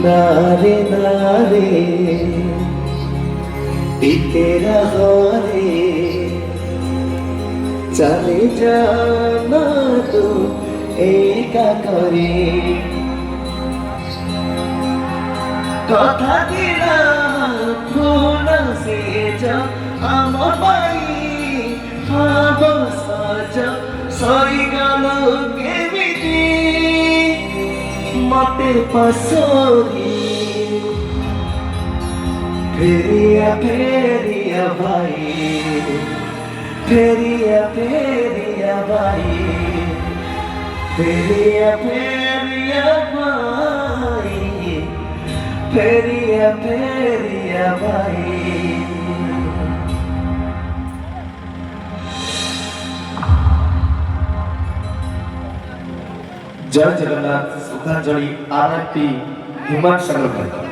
नारे नारे तेरा हारे चले जाना तो एका करे कथा दिलाम फूल से जा আমার বাড়ি হাব সাজা সই গেল কেমিতি মতে পাসরি ফেরিয়া ভাই ফেরিয়া ভাই ফেরিয়া ভাই ফেরিয়া ভাই। जय जगन्नाथ श्रद्धांजलि आरती हिमांशु संग्रह।